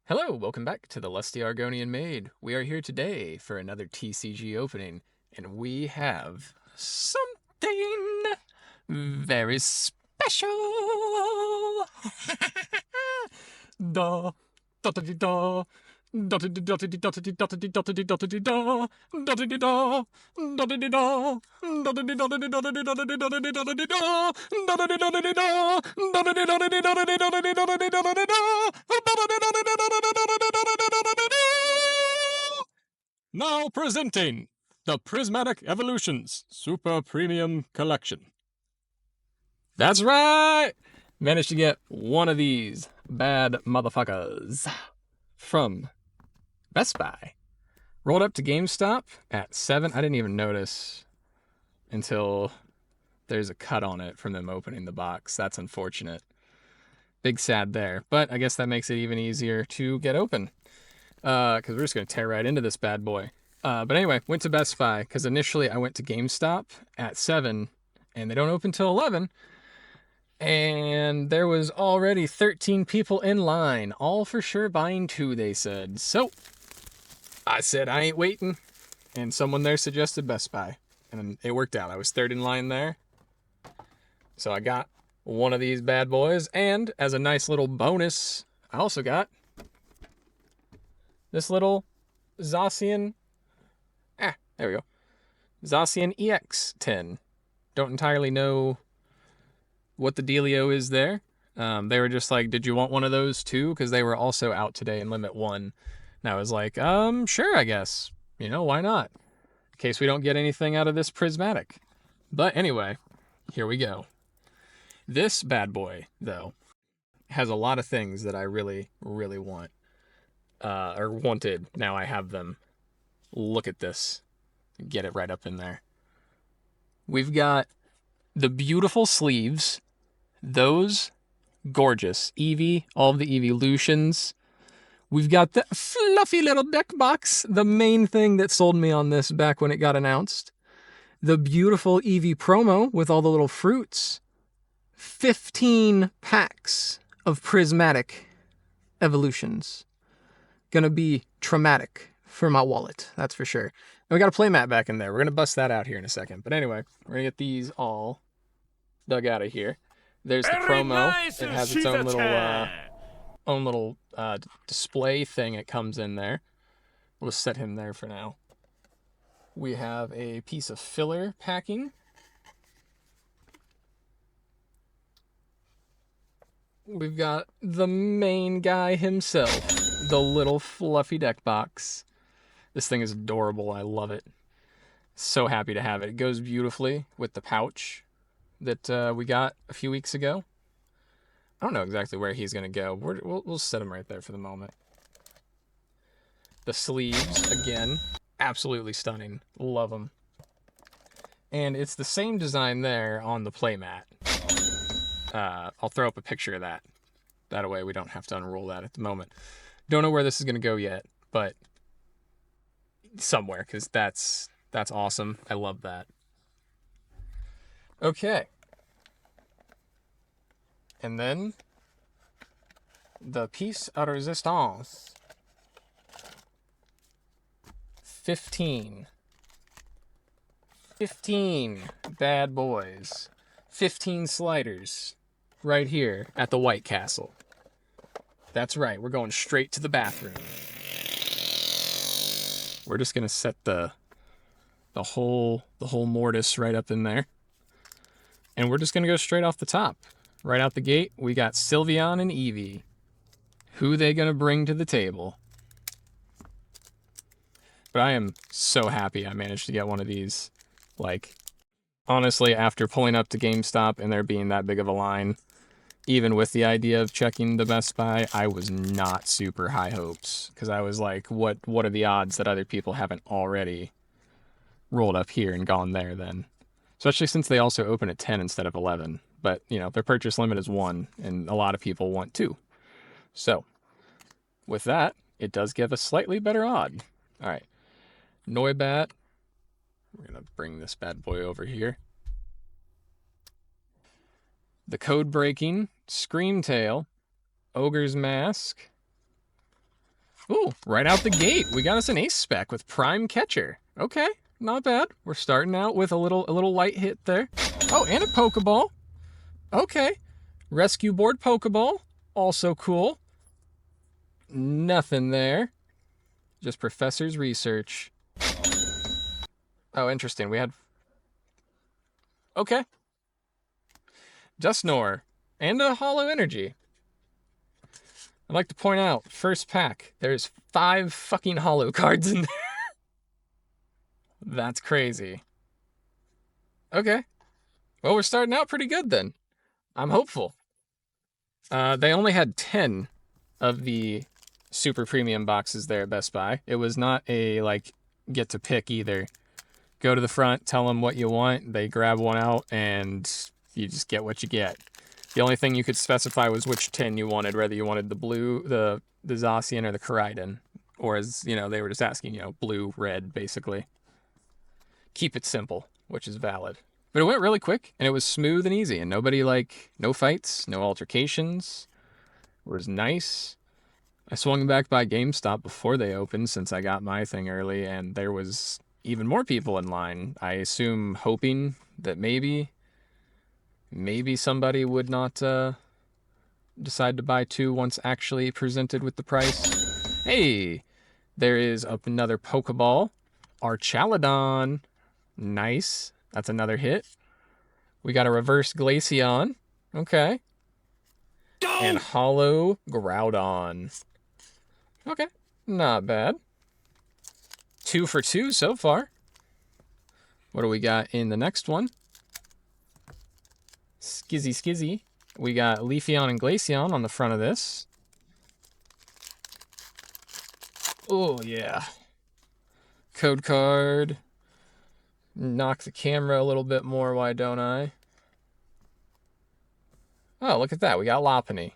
Hello, welcome back to the Lusty Argonian Maid. We are here today for another TCG opening, and we have something very special. Da, da da da da da da da da da da da da now presenting the Prismatic Evolutions Super Premium Collection. That's right! Managed to get one of these bad motherfuckers from Best Buy. Rolled up to GameStop at 7. I didn't even notice until there's a cut on it from them opening the box. That's unfortunate. Big sad there. But I guess that makes it even easier to get open. Because we're just going to tear right into this bad boy. But anyway, went to Best Buy because initially I went to GameStop at 7 and they don't open till 11. And there was already 13 people in line, all for sure buying 2, they said. So I said I ain't waiting, and someone there suggested Best Buy, and it worked out. I was third in line there, so I got one of these bad boys, and as a nice little bonus, I also got this little Zacian, there we go, Zacian EX10. Don't entirely know what the dealio is there. They were just like, did you want one of those too? Because they were also out today in Limit 1. And I was like, sure, I guess. You know, why not? In case we don't get anything out of this prismatic. But anyway, here we go. This bad boy, though, has a lot of things that I really, really want. Or wanted. Now I have them. Look at this. Get it right up in there. We've got the beautiful sleeves. Those, gorgeous. Eevee, all of the Eeveeultions. We've got the fluffy little deck box, the main thing that sold me on this back when it got announced. The beautiful Eevee promo with all the little fruits. 15 packs of Prismatic Evolutions. Gonna be traumatic for my wallet, that's for sure. And we got a playmat back in there. We're gonna bust that out here in a second. But anyway, we're gonna get these all dug out of here. There's the promo. It has its own little display thing. It comes in there. We'll set him there for now. We have a piece of filler packing. We've got the main guy himself, the little fluffy deck box. This thing is adorable. I love it. So happy to have it. It goes beautifully with the pouch that we got a few weeks ago. I don't know exactly where he's going to go. We'll set him right there for the moment. The sleeves, again, absolutely stunning. Love them. And it's the same design there on the playmat. I'll throw up a picture of that. That way we don't have to unroll that at the moment. Don't know where this is going to go yet, but somewhere, because that's awesome. I love that. Okay. And then the piece de resistance. 15 bad boys. 15 sliders right here at the White Castle. That's right, we're going straight to the bathroom. We're just gonna set the whole mortise right up in there. And we're just gonna go straight off the top. Right out the gate, we got Sylveon and Eevee. Who they gonna bring to the table? But I am so happy I managed to get one of these. Like, honestly, after pulling up to GameStop and there being that big of a line, even with the idea of checking the Best Buy, I was not super high hopes. Because I was like, what are the odds that other people haven't already rolled up here and gone there then? Especially since they also open at 10 instead of 11. But, you know, their purchase limit is 1, and a lot of people want 2. So, with that, it does give a slightly better odd. All right. Noibat. We're going to bring this bad boy over here. The Code Breaking, Screamtail, Ogre's Mask, Ooh, right out the gate, we got us an ace spec with Prime Catcher. Okay, not bad. We're starting out with a little light hit there. Oh, and a Pokeball. Okay. Rescue Board Pokeball. Also cool. Nothing there. Just Professor's Research. Oh, interesting. We had... Okay. Dusknoir. And a Hollow Energy. I'd like to point out, first pack, there's 5 fucking Hollow cards in there. That's crazy. Okay. Well, we're starting out pretty good then. I'm hopeful. They only had 10 of the super premium boxes there at Best Buy. It was not a, like, get to pick either. Go to the front, tell them what you want, they grab one out, and you just get what you get. The only thing you could specify was which tin you wanted, whether you wanted the blue, the Zacian, or the Koraidon. Or as, you know, they were just asking, you know, blue, red, basically. Keep it simple, which is valid. But it went really quick, and it was smooth and easy, and nobody, like, no fights, no altercations. It was nice. I swung back by GameStop before they opened, since I got my thing early, and there was even more people in line. I assume hoping that maybe somebody would not decide to buy 2 once actually presented with the price. Hey, there is another Pokeball. Archaludon. Nice. That's another hit. We got a reverse Glaceon. Okay. And Hollow Groudon. Okay. Not bad. 2 for 2 so far. What do we got in the next one? Skizzy. We got Leafeon and Glaceon on the front of this. Oh, yeah. Code card. Knock the camera a little bit more, why don't I? Oh, look at that. We got Lopunny.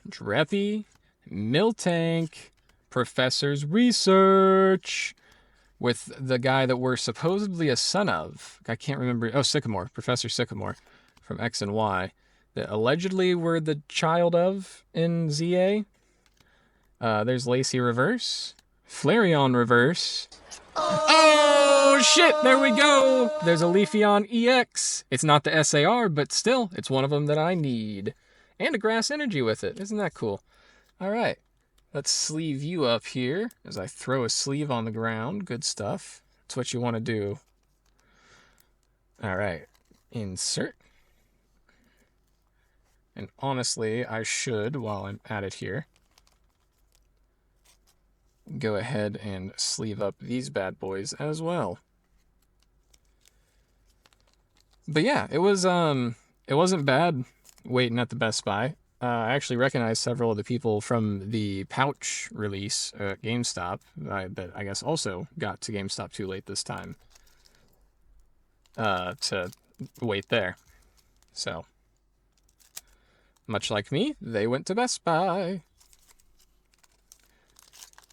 Dreppy, Miltank, Professor's Research, with the guy that we're supposedly a son of. I can't remember. Oh, Sycamore. Professor Sycamore from X and Y. That allegedly we're the child of in ZA. There's Lacey Reverse. Flareon Reverse. Oh, shit! There we go! There's a Leafeon EX. It's not the SAR, but still, it's one of them that I need. And a Grass Energy with it. Isn't that cool? Alright. Let's sleeve you up here as I throw a sleeve on the ground. Good stuff. That's what you want to do. Alright. Insert. And honestly, I should, while I'm at it here, go ahead and sleeve up these bad boys as well. But yeah, it wasn't bad waiting at the Best Buy. I actually recognized several of the people from the pouch release at GameStop that I guess also got to GameStop too late this time to wait there. So, much like me, they went to Best Buy.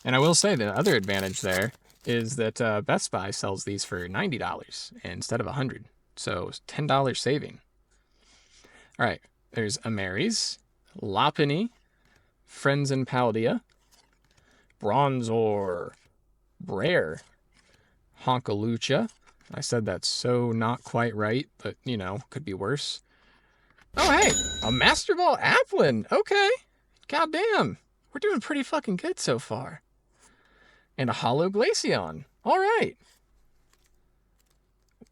And I will say the other advantage there is that Best Buy sells these for $90 instead of $100. So $10 saving. All right, there's Amaris, Lopunny, Friends and Paldea, Bronzor, Brare, Honkalucha. I said that's so not quite right, but, you know, could be worse. Oh, hey, a Master Ball Applin. Okay, goddamn. We're doing pretty fucking good so far. And a Hollow Glaceon. All right.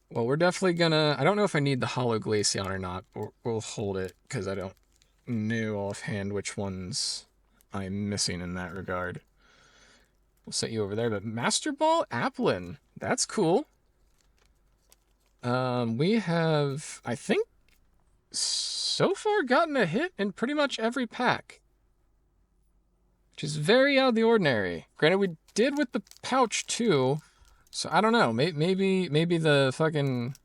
Well, we're definitely gonna... I don't know if I need the Hollow Glaceon or not. We'll hold it, because I don't know offhand which ones I'm missing in that regard. We'll set you over there. But Master Ball Applin. That's cool. We have, I think, so far gotten a hit in pretty much every pack. Which is very out of the ordinary. Granted, we did with the pouch too, so I don't know. Maybe the fucking...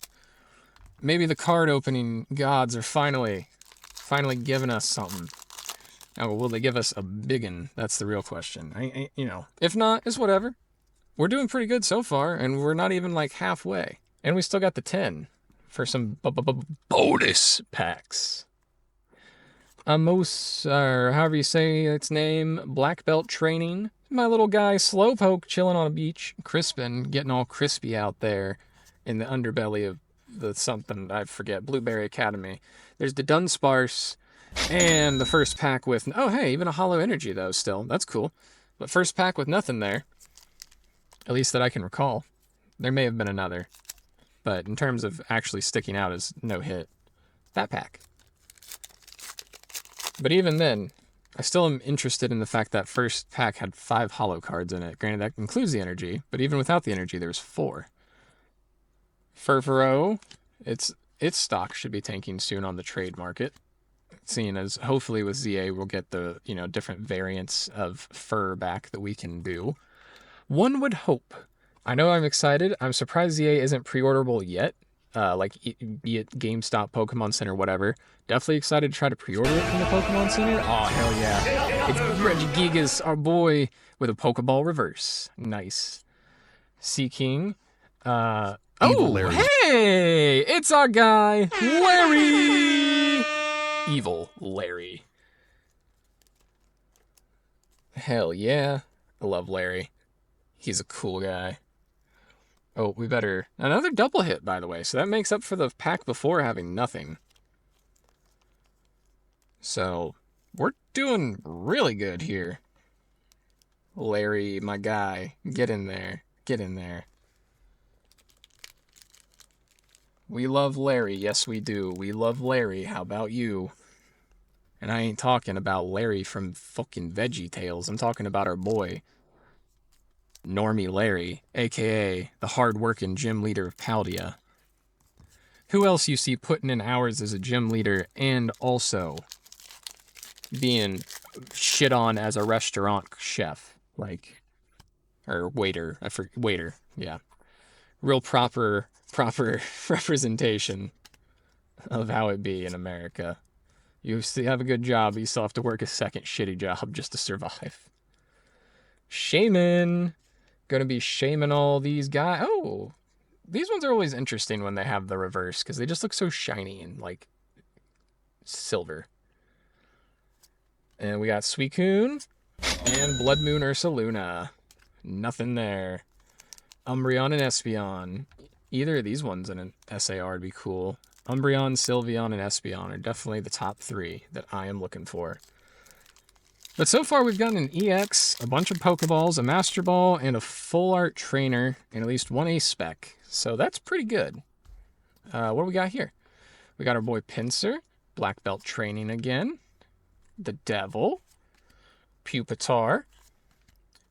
Maybe the card opening gods are finally giving us something. Now, will they give us a biggin? That's the real question. You know, if not, it's whatever. We're doing pretty good so far, and we're not even like halfway. And we still got the 10 for some bonus packs. Amos, or however you say its name, black belt training. My little guy Slowpoke chilling on a beach. Crispin getting all crispy out there in the underbelly of the something, I forget, Blueberry Academy. There's the Dunsparce and the first pack with, oh hey, even a Hollow Energy though still. That's cool. But first pack with nothing there. At least that I can recall. There may have been another. But in terms of actually sticking out as no hit, that pack. But even then, I still am interested in the fact that first pack had 5 holo cards in it. Granted, that includes the energy, but even without the energy, there's 4. Furfuro, its stock should be tanking soon on the trade market. Seeing as hopefully with ZA we'll get the, different variants of fur back that we can do. One would hope. I know I'm excited. I'm surprised ZA isn't pre-orderable yet. Be it GameStop, Pokemon Center, whatever. Definitely excited to try to pre-order it from the Pokemon Center. Oh, hell yeah. It's Regigigas, our boy, with a Pokeball reverse. Nice. Seeking. Larry. Hey! It's our guy, Larry! Evil Larry. Hell yeah. I love Larry. He's a cool guy. Oh, we better... Another double hit, by the way. So that makes up for the pack before having nothing. So, we're doing really good here. Larry, my guy. Get in there. Get in there. We love Larry. Yes, we do. We love Larry. How about you? And I ain't talking about Larry from fucking VeggieTales. I'm talking about our boy, Normie Larry, a.k.a. the hard-working gym leader of Paldea. Who else you see putting in hours as a gym leader and also being shit on as a restaurant chef? Or waiter. Waiter, yeah. Real proper representation of how it be in America. You still have a good job, but you still have to work a second shitty job just to survive. Shaman. Gonna be shaming all these guys. Oh, these ones are always interesting when they have the reverse, because they just look so shiny and, silver. And we got Suicune and Blood Moon Ursaluna. Nothing there. Umbreon and Espeon. Either of these ones in an SAR would be cool. Umbreon, Sylveon, and Espeon are definitely the top 3 that I am looking for. But so far we've gotten an EX, a bunch of Pokeballs, a Master Ball, and a Full Art Trainer, and at least 1 Ace Spec. So that's pretty good. What do we got here? We got our boy Pinsir, Black Belt Training again. The Devil. Pupitar.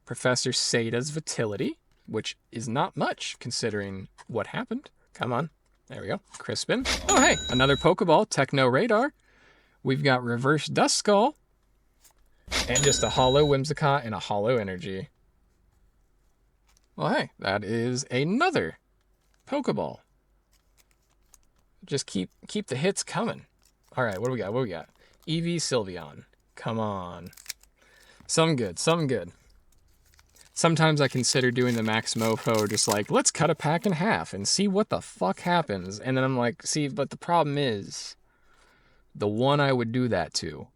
Professor Sada's Vitality, which is not much considering what happened. Come on. There we go. Crispin. Oh, hey, another Pokeball, Techno Radar. We've got Reverse Duskull. And just a Hollow Whimsicott and a Hollow Energy. Well, hey, that is another Pokeball. Just keep the hits coming. All right, what do we got? Eevee Sylveon. Come on. Something good. Sometimes I consider doing the Max Mofo, just let's cut a pack in half and see what the fuck happens. And then I'm like, see, but the problem is, the one I would do that to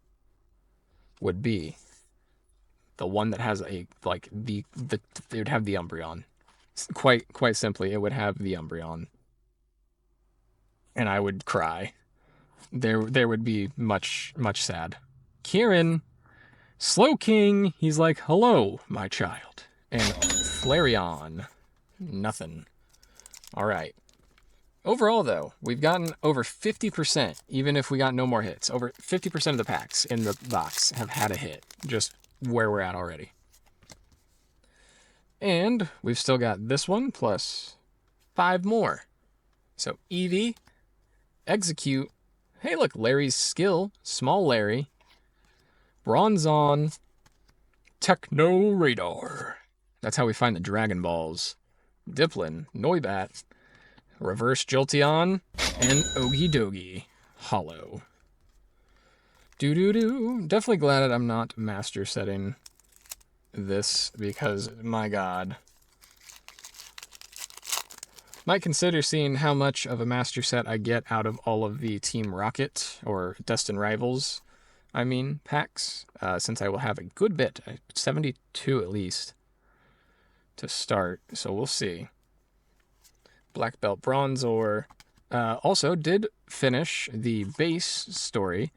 would be the one that has it would have the Umbreon. Quite simply, it would have the Umbreon. And I would cry. There would be much sad. Kieran, Slowking, he's like, hello, my child. And Flareon, nothing. All right. Overall, though, we've gotten over 50%, even if we got no more hits. Over 50% of the packs in the box have had a hit, just where we're at already. And we've still got this one plus 5 more. So Eevee, Execute. Hey, look, Larry's Skill, Small Larry, Bronzong, Techno Radar. That's how we find the Dragon Balls. Diplin, Noibat, Reverse Jolteon, and Ogie Hollow. Definitely glad that I'm not master setting this because, my god. Might consider seeing how much of a master set I get out of all of the Team Rocket or Destined Rivals packs, since I will have a good bit, 72 at least, to start. So we'll see. Black Belt Bronzor. Also did finish the base story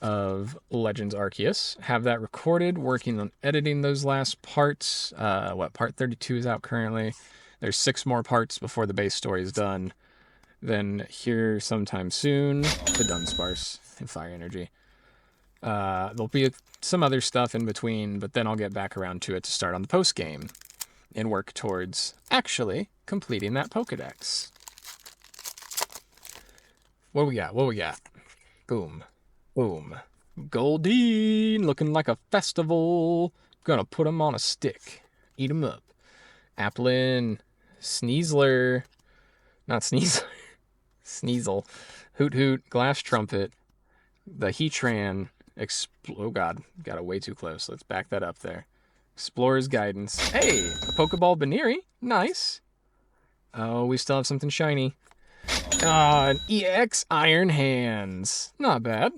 of Legends Arceus. Have that recorded, working on editing those last parts. Part 32 is out currently. There's 6 more parts before the base story is done. Then here sometime soon, the Dunsparce and Fire Energy. There'll be some other stuff in between, but then I'll get back around to it to start on the post game and work towards actually completing that Pokedex. What we got? Boom. Boom. Goldeen, looking like a festival. Gonna put him on a stick. Eat him up. Applin. Sneasler. Not Sneasler. Sneasel. Hoot Hoot. Glass Trumpet. The Heatran. Oh god, got it way too close. Let's back that up there. Explorer's Guidance. Hey, a Pokeball Baneri. Nice. Oh, we still have something shiny. An EX Iron Hands. Not bad.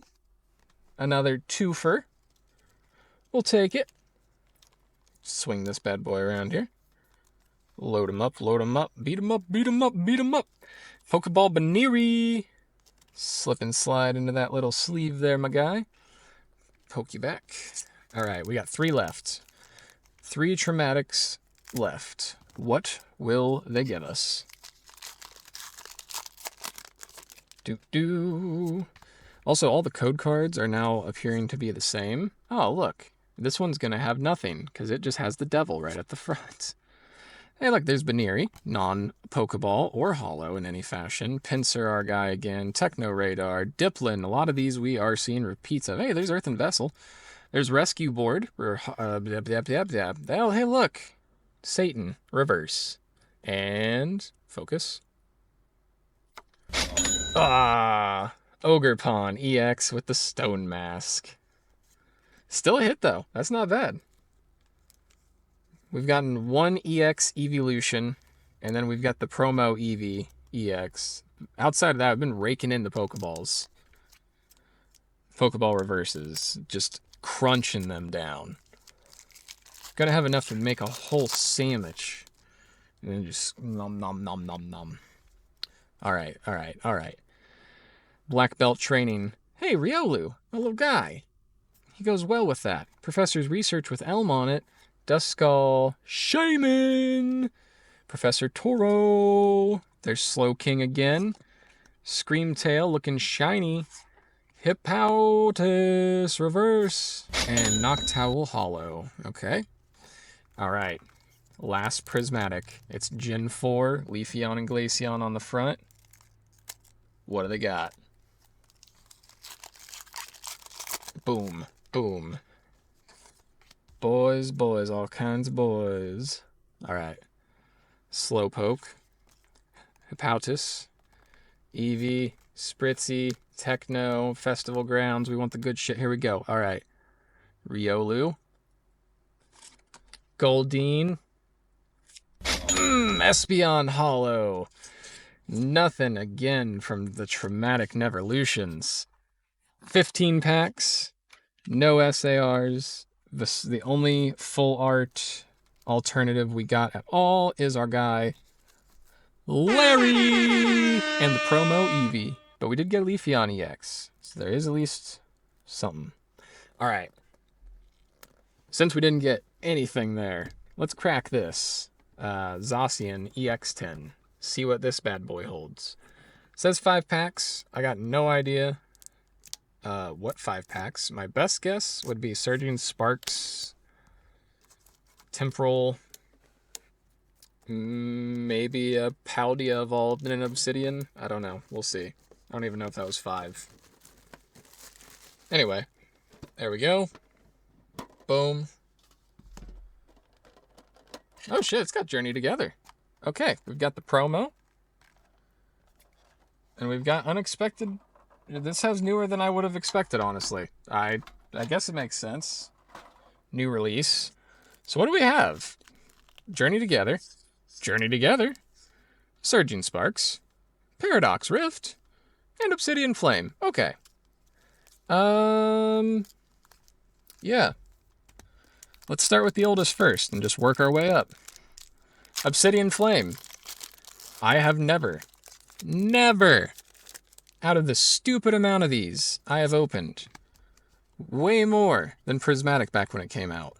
Another twofer. We'll take it. Swing this bad boy around here. Load him up, beat him up, beat him up, beat him up. Pokeball Baneri. Slip and slide into that little sleeve there, my guy. Poke you back. All right, we got 3 left. 3 Traumatics left. What will they give us? Also, all the code cards are now appearing to be the same. Oh, look. This one's going to have nothing, because it just has the devil right at the front. Hey, look, there's Baneri, non-Pokeball or Holo in any fashion. Pinsir, our guy again. Techno Radar. Diplin. A lot of these we are seeing repeats of. Hey, there's Earthen Vessel. There's Rescue Board. Oh, hey, look. Satan. Reverse. And focus. Ogerpon EX with the Stone Mask. Still a hit, though. That's not bad. We've gotten 1 EX Eeveeultion, and then we've got the promo Eevee EX. Outside of that, I've been raking in the Pokeballs. Pokeball reverses. Just crunching them down. Gotta have enough to make a whole sandwich. And then just nom nom nom nom nom. Alright. Black Belt Training. Hey, Riolu, a little guy. He goes well with that. Professor's research with Elm on it. Duskull. Shaman. Professor Toro. There's Slowking again. Screamtail looking shiny. Hippowdon reverse. And Noctowl Hollow. Okay. Alright. Last Prismatic. It's Gen 4. Leafeon and Glaceon on the front. What do they got? Boom. Boom. Boys, all kinds of boys. Alright. Slowpoke. Hippowdon. Eevee. Spritzy. Techno. Festival Grounds. We want the good shit. Here we go. Alright. Riolu. Goldeen. Espeon Hollow. Nothing again from the Traumatic Evolutions. 15 packs. No SARs. The only full art alternative we got at all is our guy Larry and the promo Eevee. But we did get Leafeon EX, so there is at least something. Alright. Since we didn't get anything there, let's crack this. Zacian EX10. See what this bad boy holds. It says 5 packs. I got no idea what 5 packs. My best guess would be Surging Sparks, Temporal, maybe a Paldea evolved in an Obsidian. I don't know. We'll see. I don't even know if that was 5. Anyway, there we go. Boom. Oh shit, it's got Journey Together. Okay, we've got the promo. And we've got Unexpected. This has newer than I would have expected, honestly. I guess it makes sense. New release. So what do we have? Journey Together. Surging Sparks. Paradox Rift. And Obsidian Flame. Okay. Yeah. Let's start with the oldest first and just work our way up. Obsidian Flame. I have never, out of the stupid amount of these I have opened, way more than Prismatic back when it came out.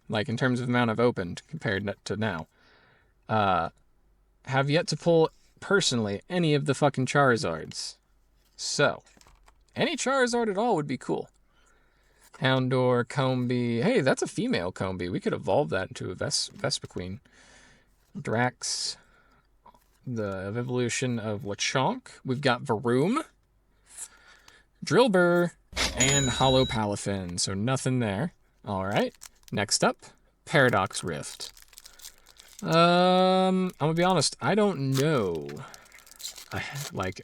Like, in terms of amount I've opened compared to now. Have yet to pull, personally, any of the fucking Charizards. So, any Charizard at all would be cool. Houndour, Combee. Hey, that's a female Combee. We could evolve that into a Vespiquen. Drax. The evolution of Lechonk. We've got Varoom, Drillbur, and Hollow Palafin. So nothing there. Alright. Next up, Paradox Rift. I'm gonna be honest, I don't know. Like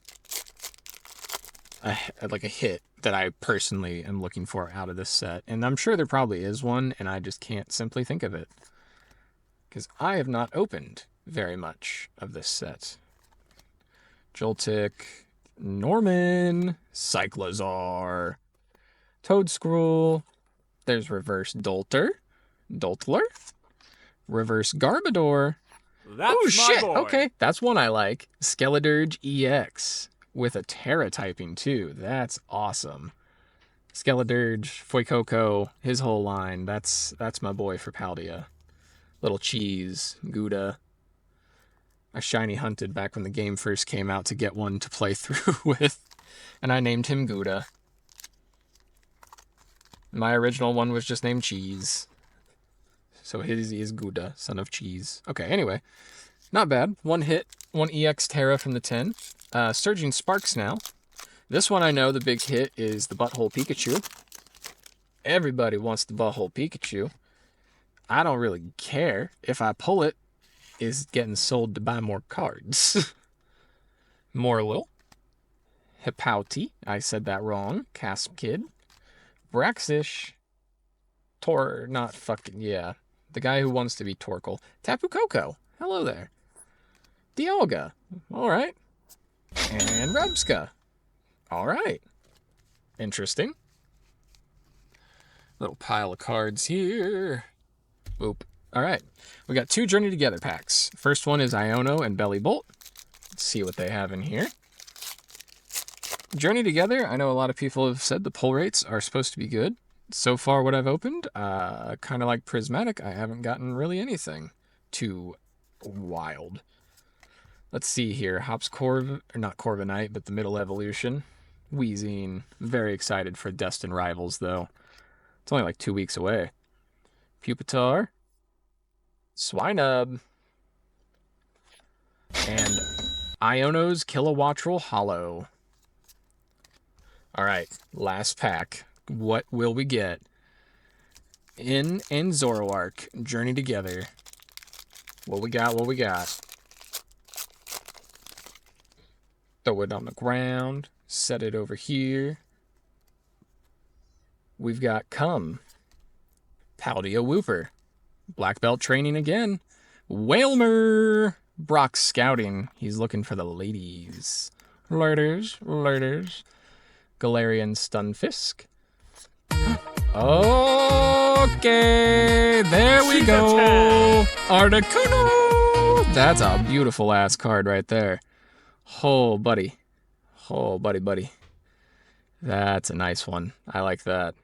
a hit that I personally am looking for out of this set. And I'm sure there probably is one, and I just can't simply think of it. Because I have not opened very much of this set. Joltik, Norman, Cyclozar, Toadscruel, there's Reverse Doltler, Reverse Garbodor. That's oh shit, boy. Okay, that's one I like. Skeledirge EX with a Terra typing too. That's awesome. Skeledirge, Fuecoco, his whole line. That's my boy for Paldea. Little Cheese, Gouda. I shiny hunted back when the game first came out to get one to play through with, and I named him Gouda. My original one was just named Cheese. So his is Gouda, son of cheese. Okay, anyway. Not bad. One hit, one EX Terra from the 10. Surging Sparks now. This one I know the big hit is the Butthole Pikachu. Everybody wants the Butthole Pikachu. I don't really care. If I pull it, it's getting sold to buy more cards. Morlul. Hipouti. I said that wrong. Casp Kid. Braxish. The guy who wants to be Torkoal. Tapu Koko. Hello there. Dialga. Alright. And Rubska. Alright. Interesting. Little pile of cards here. Boop. Alright. We got 2 Journey Together packs. First one is Iono and Belly Bolt. Let's see what they have in here. Journey Together, I know a lot of people have said the pull rates are supposed to be good. So far what I've opened, kind of like Prismatic, I haven't gotten really anything too wild. Let's see here. Hops not Corviknight, but the middle evolution. Weezing. Very excited for Destined Rivals, though. It's only like 2 weeks away. Pupitar. Swinub. And Iono's Kilowattrel Hollow. Alright, last pack. What will we get? In and Zoroark. Journey Together. What we got? Throw it on the ground. Set it over here. We've got Come. Paldea Wooper. Black Belt training again. Wailmer. Brock scouting. He's looking for the ladies. Lurders. Galarian Stunfisk. Okay, there we go. Articuno. That's a beautiful ass card right there. Oh, buddy. That's a nice one. I like that.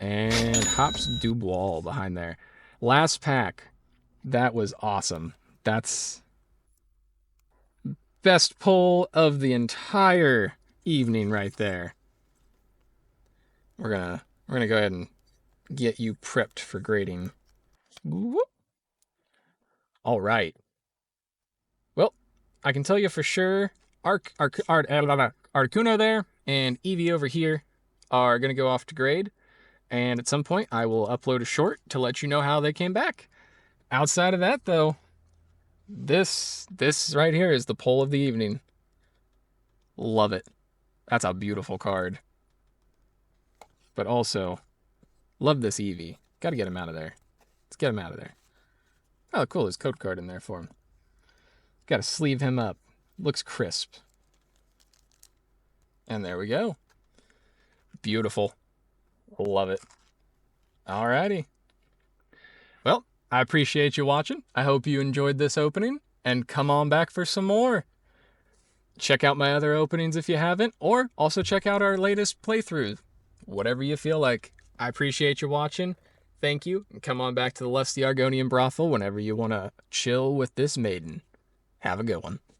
And Hops Dubois behind there. Last pack. That was awesome. That's best pull of the entire evening right there. We're gonna go ahead and get you prepped for grading. Whoop. All right. Well, I can tell you for sure, Articuno there and Eevee over here are gonna go off to grade, and at some point I will upload a short to let you know how they came back. Outside of that, though, this right here is the pull of the evening. Love it. That's a beautiful card. But also, love this Eevee. Gotta get him out of there. Let's get him out of there. Oh, cool. There's code card in there for him. Gotta sleeve him up. Looks crisp. And there we go. Beautiful. Love it. Alrighty. Well, I appreciate you watching. I hope you enjoyed this opening, and come on back for some more. Check out my other openings if you haven't, or also check out our latest playthrough. Whatever you feel like. I appreciate you watching. Thank you, and come on back to the Lusty Argonian Brothel whenever you want to chill with this maiden. Have a good one.